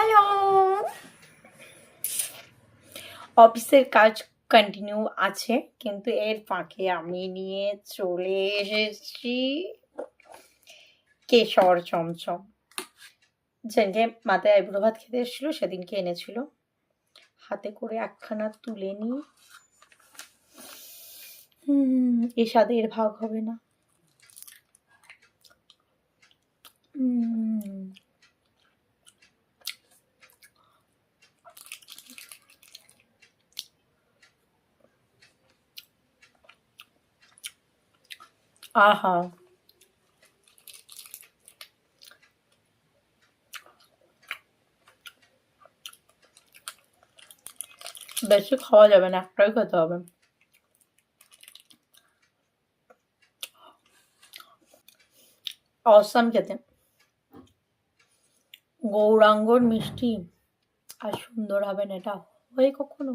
Hello. অফিসের কাজ continue আছে, কিন্তু এর ফাঁকে আমি নিয়ে চলে এসেছি কেশর চমচম। যেদিনকে মাথায় আইবুড়ো ভাত খেতে এসেছিল সেদিনকে এনেছিল। হাতে করে একখানা তুলে নিই। এ স্বাদে এর ভাগ হবে না। আহা, বেশি খাওয়া যাবে না, একটাই খেতে হবে। অসাম খেতে। গৌরাঙ্গর মিষ্টি আর সুন্দর হবে না, এটা হয় কখনো?